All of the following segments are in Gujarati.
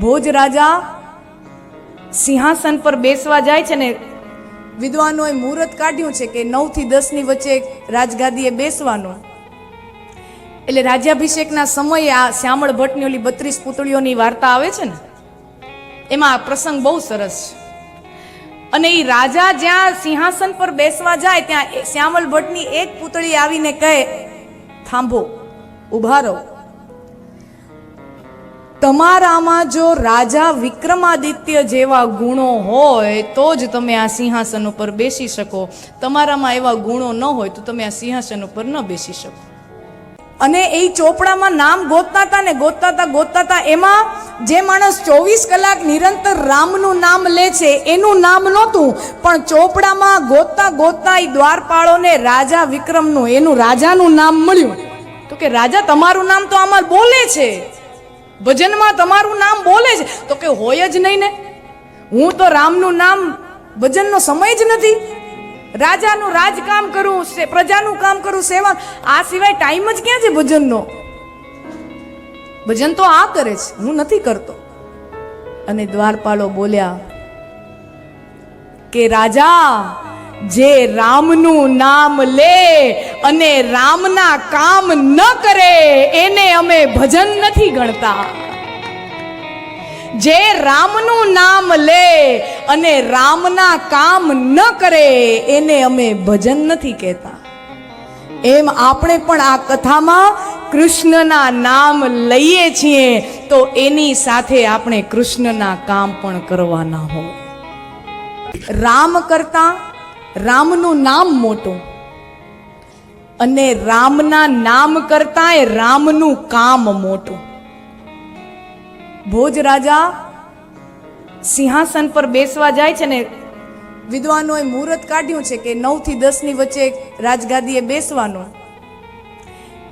ભોજ રાજા સિંહાસન પર બેસવા જાય છે ને વિદ્વાનોએ મુહૂર્ત કાઢ્યું છે કે 9 થી 10 ની વચ્ચે રાજગાદીએ બેસવાનું. એટલે રાજ્યાભિષેકના સમયે આ શ્યામળ ભટ્ટની ઓલી 32 પુતળીઓની વાર્તા આવે છે ને, એમાં આ પ્રસંગ બહુ સરસ છે. અને એ રાજા જ્યાં સિંહાસન પર બેસવા જાય ત્યાં શ્યામળ ભટ્ટની એક પુતળી આવીને કહે, થાંભો, ઊભા રહો. તમારામાં જો રાજા વિક્રમાદિત્ય જેવા ગુણો હોય તો જ તમે આ સિંહાસન ઉપર બેસી શકો. તમારામાં એવા ગુણો ન હોય તો તમે આ સિંહાસન ઉપર ન બેસી શકો. અને એ ચોપડામાં નામ ગોતતા હતા એમાં જે માણસ 24 કલાક નિરંતર રામનું નામ લે છે એનું નામ નહોતું, પણ ચોપડામાં ગોતતા એ દ્વારપાળોને રાજા વિક્રમનું, એનું રાજાનું નામ મળ્યું. તો કે રાજા તમારું નામ તો આમાં બોલે છે, ભજનમાં તમારું નામ બોલે છે. તો કે હોય જ નહીં ને, હું તો રામનું નામ ભજનનો સમય જ નથી. રાજાનું રાજકામ કરું, પ્રજાનું કામ કરું, સેવા, આ સિવાય ટાઈમ જ ક્યાં છે ભજનનો? ભજન તો આ કરે છે, હું નથી કરતો. અને દ્વારપાલો બોલ્યા કે રાજા જે રામનું નામ લે અને રામના કામ ન કરે એને અમે ભજન નથી ગણતા. જે રામનું નામ લે અને રામના કામ ન કરે એને અમે ભજન નથી કહેતા. એમ આપણે પણ આ કથામાં કૃષ્ણના નામ લઈએ છીએ તો એની સાથે આપણે કૃષ્ણના કામ પણ કરવાના હોય. રામ કરતા રામનું નામ મોટું અને રામના નામ કરતા એ રામનું કામ મોટું. ભોજ રાજા સિંહાસન પર બેસવા જાય છે ને વિદ્વાનોએ મુહૂર્ત કાઢ્યું છે કે 9 થી 10 ની વચ્ચે રાજગાદીએ બેસવાનું.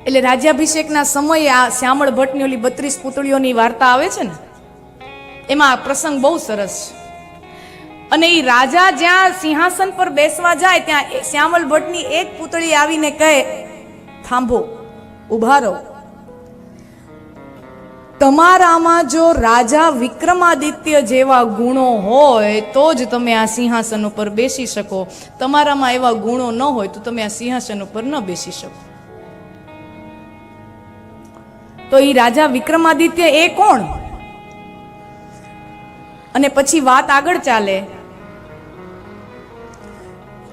એટલે રાજ્યાભિષેકના સમયે આ શ્યામળ ભટ્ટની ઓલી 32 પુતળીઓની વાર્તા આવે છે ને, એમાં આ પ્રસંગ બહુ સરસ છે. અને એ રાજા જ્યાં સિંહાસન પર બેસવા જાય ત્યાં શ્યામળ ભટ્ટની એક પુતળી આવીને કહે, થાંભો, ઊભા રહો. તમારામાં જો રાજા વિક્રમાદિત્ય જેવા ગુણો હોય તો જ તમે આ સિંહાસન ઉપર બેસી શકો. તમારામાં એવા ગુણો ન હોય તો તમે આ સિંહાસન ઉપર ન બેસી શકો. તો એ રાજા વિક્રમાદિત્ય એ કોણ? અને પછી વાત આગળ ચાલે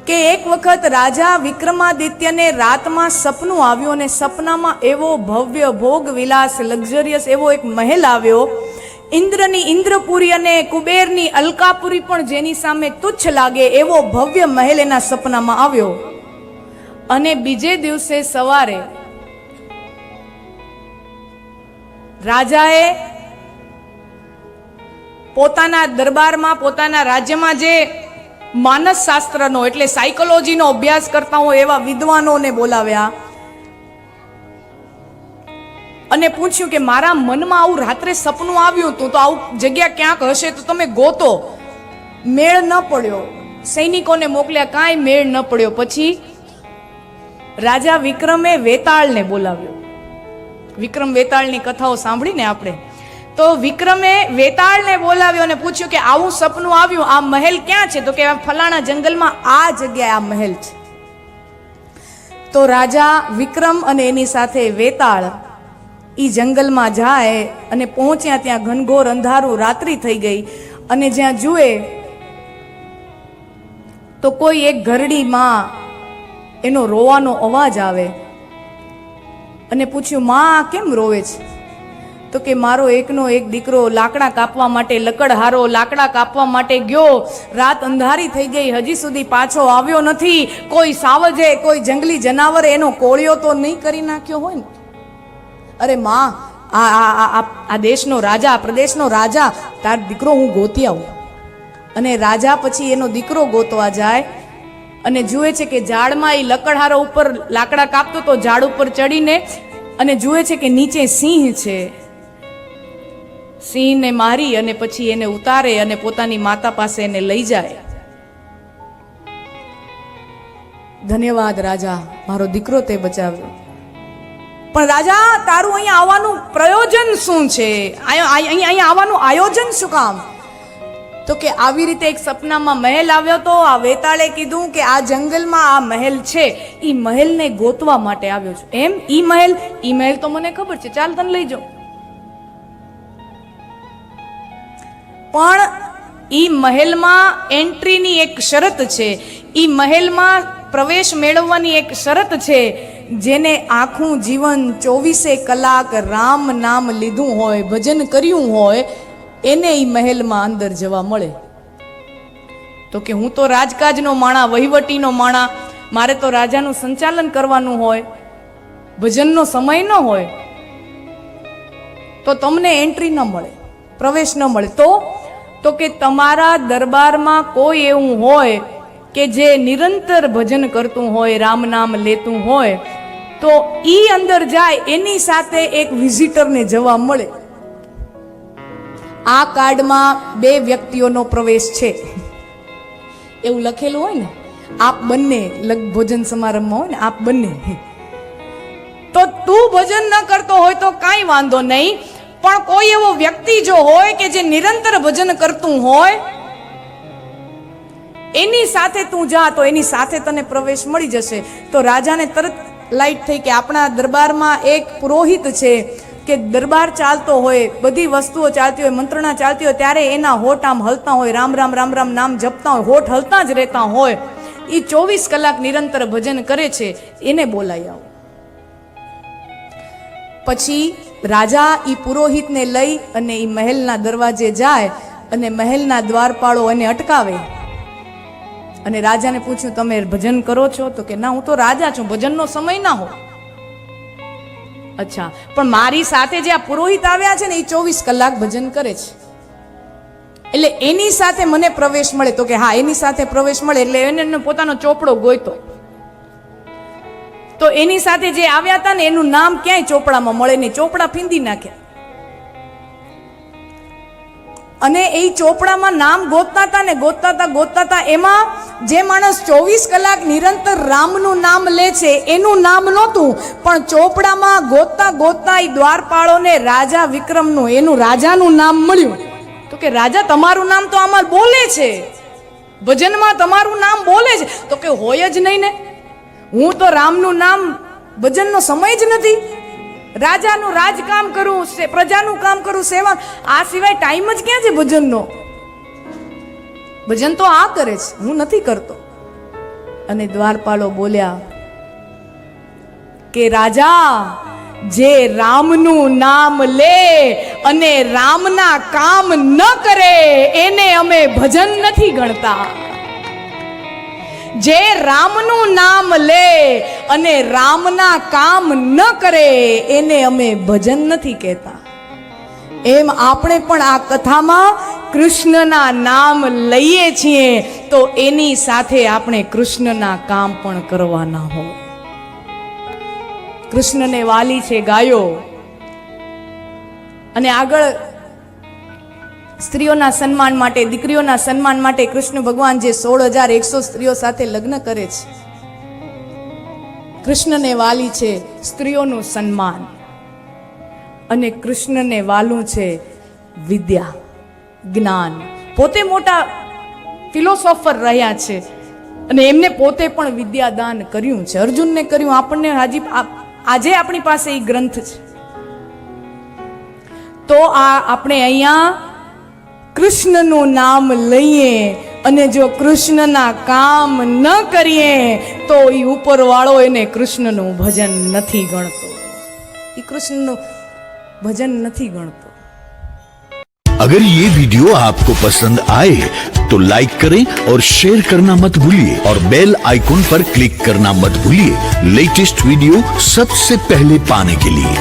કે એક વખત રાજા વિક્રમાદિત્યને રાતમાં સપનું આવ્યું અને સપનામાં એવો ભવ્ય ભોગ વિલાસ લક્ઝરિયસ એવો એક મહેલ આવ્યો. ઇન્દ્રની ઇન્દ્રપુરી અને કુબેરની અલકાપુરી પણ જેની સામે તુચ્છ લાગે એવો ભવ્ય મહેલ એના સપનામાં આવ્યો. અને બીજે દિવસે સવારે રાજાએ પોતાના દરબારમાં, પોતાના રાજ્યમાં જે માનસ શાસ્ત્રનો એટલે સાયકોલોજીનો અભ્યાસ કરતા હોય એવા વિદ્વાનોને બોલાવ્યા અને પૂછ્યું કે મારા મનમાં આવું રાત્રે સપનું આવ્યું હતું, તો આવું જગ્યા ક્યાંક હશે તો તમે ગોતો. મેળ ન પડ્યો, સૈનિકોને મોકલ્યા, કાંઈ મેળ ન પડ્યો. પછી રાજા વિક્રમે વેતાળને બોલાવ્યો. વિક્રમ વેતાળની કથાઓ સાંભળીને આપણે, તો વિક્રમે વેતાળને બોલાવ્યો અને પૂછ્યું કે આવું સપનું આવ્યું, આ મહેલ ક્યાં છે? તો કે ફલાણા જંગલમાં આ જગ્યાએ આ મહેલ છે. તો રાજા વિક્રમ અને એની સાથે વેતાળ ઈ જંગલમાં જાય અને પહોંચ્યા. ત્યાં ઘનઘોર અંધારું, રાત્રિ થઈ ગઈ. અને જ્યાં જુએ તો કોઈ એક ઘરડીમાં એનો રોવાનો અવાજ આવે અને પૂછ્યું, માં કેમ રોવે છે? તો કે મારો એકનો એક દીકરો લાકડા કાપવા માટે, લકડહારો લાકડા કાપવા માટે ગયો, રાત અંધારી થઈ ગઈ, હજી સુધી પાછો આવ્યો નથી. કોઈ સાવજે, કોઈ જંગલી જનાવર એનો કોળિયો તો નહીં કરી નાખ્યો હોય ને? અરે માં, આ દેશનો રાજા, આ પ્રદેશનો રાજા, તાર દીકરો હું ગોતી આવું. અને રાજા પછી એનો દીકરો ગોતવા જાય અને જુએ છે કે ઝાડમાં એ લકડહારો ઉપર લાકડા કાપતો તો ઝાડ ઉપર ચડીને અને જુએ છે કે નીચે સિંહ છે. સિંહને મારી અને પછી એને ઉતારે અને પોતાની માતા પાસે એને લઈ જાય. ધન્યવાદ રાજા, મારો દીકરો તે બચાવ્યો. પણ રાજા તારું અહીંયા આવવાનું પ્રયોજન શું છે, અહીંયા આવવાનું આયોજન શું કામ? તો કે આવી રીતે એક સપનામાં મહેલ આવ્યો તો આ વેતાળે કીધું કે આ જંગલમાં આ મહેલ છે, ઈ મહેલને ગોતવા માટે આવ્યો છું. એમ ઈ મહેલ તો મને ખબર છે, ચાલ તને લઈ જાઉં. પણ ઈ મહેલમાં એન્ટ્રીની એક શરત છે, ઈ મહેલમાં પ્રવેશ મેળવવાની એક શરત છે. જેને આખું જીવન 24 કલાક રામ નામ લીધું હોય, ભજન કર્યું હોય, એને ઈ મહેલમાં અંદર જવા મળે. તો કે હું તો રાજકાજનો માણા, વહીવટીનો માણા, મારે તો રાજાનું સંચાલન કરવાનું હોય, ભજનનો સમય ન હોય, તો તમને એન્ટ્રી ન મળે, પ્રવેશ ન મળે. તો કે તમારા દરબારમાં કોઈ એવું હોય કે જે નિરંતર ભજન કરતું હોય, રામ નામ લેતું હોય, તો ઈ અંદર જાય, એની સાથે એક વિઝિટરને જવા મળે. આ કાર્ડમાં 2 વ્યક્તિઓનો પ્રવેશ છે એવું લખેલું હોય ને, આપ બંને ભોજન સમારંભમાં હોય ને, આપ બંને. તો તું ભજન ન કરતો હોય તો કાંઈ વાંધો નહીં, પણ કોઈ એવો વ્યક્તિ જો હોય કે જે નિરંતર ભજન કરતું હોય, એની સાથે તું જા તો એની સાથે તને પ્રવેશ મળી જશે. તો રાજાને તરત લાઈટ થઈ કે આપણા દરબારમાં એક પુરોહિત છે કે દરબાર ચાલતો હોય, બધી વસ્તુઓ ચાલતી હોય, મંત્રણા ચાલતી હોય, ત્યારે એના હોઠ આમ હલતા હોય, રામ રામ રામ રામ નામ જપતા હોય, હોઠ હલતા જ રહેતા હોય, એ 24 કલાક નિરંતર ભજન કરે છે, એને બોલાઈ આવો. પછી રાજા ઈ પુરોહિતને લઈ અને ઈ મહેલના દરવાજે જાય અને મહેલના દ્વારપાળો એને અટકાવે અને રાજાને પૂછ્યું, તમે ભજન કરો છો? તો કે ના, હું તો રાજા છું, ભજનનો સમય ના હોય. અચ્છા, પણ મારી સાથે જે આ પુરોહિત આવ્યા છે ને, એ 24 કલાક ભજન કરે છે, એટલે એની સાથે મને પ્રવેશ મળે. તો કે હા, એની સાથે પ્રવેશ મળે. એટલે એને પોતાનો ચોપડો ગોઈતો. તો એની સાથે જે આવ્યા હતા ને, એનું નામ ક્યાંય ચોપડામાં મળે નહીં, ચોપડા ફીંદી નાખ્યા. અને એ ચોપડામાં નામ ગોતતા હતા, એમાં જે માણસ 24 કલાક નિરંતર રામનું નામ લે છે, એનું નામ નહોતું, પણ ચોપડામાં ગોતતા એ દ્વારપાળોને રાજા વિક્રમનું, એનું રાજાનું નામ મળ્યું. તો કે રાજા, તમારું નામ તો આમાં બોલે છે, ભજનમાં તમારું નામ બોલે છે. તો કે હોય જ નહીં ને, હું તો રામનું નામ, ભજનનો સમય જ નથી, રાજાનું રાજકામ કરું, પ્રજાનું કામ કરું, સેવા, આ સિવાય ટાઈમ જ ક્યાં છે ભજનનો? ભજન તો આ કરે છે, હું નથી કરતો. અને દ્વારપાલો બોલ્યા કે રાજા, જે રામનું નામ લે અને રામના કામ ન કરે, એને અમે ભજન નથી ગણતા. જે રામનું નામ લે અને રામના કામ ન કરે, એને અમે ભજન નથી કહેતા. એમ આપણે પણ આ કથામાં કૃષ્ણના નામ લઈએ છીએ, તો એની સાથે આપણે કૃષ્ણના કામ પણ કરવાના હોય. કૃષ્ણને વાલી છે ગાયો. અને આગળ સ્ત્રીઓના સન્માન માટે, દીકરીઓના સન્માન માટે કૃષ્ણ ભગવાન જે 16,100 સ્ત્રીઓ સાથે લગ્ન કરે છે, કૃષ્ણને વાલી છે સ્ત્રીઓનું સન્માન, અને કૃષ્ણને વાલું છે વિદ્યા, જ્ઞાન. પોતે મોટા ફિલોસોફર રહ્યા છે અને એમને પોતે પણ વિદ્યાદાન કર્યું છે, અર્જુનને કર્યું, આપણને આજે આપણી પાસે એ ગ્રંથ છે. તો આપણે અહીંયા કૃષ્ણનું નામ લઈએ અને જો કૃષ્ણના કામ ન કરીએ તો એ ઉપરવાળો એને કૃષ્ણનું ભજન નથી ગણતો, એ કૃષ્ણનું ભજન નથી ગણતો. अगर ये वीडियो आपको पसंद आए तो लाइक करें और शेयर करना मत भूलिए और बेल आइकॉन पर क्लिक करना मत भूलिए लेटेस्ट वीडियो सबसे पहले पाने के लिए.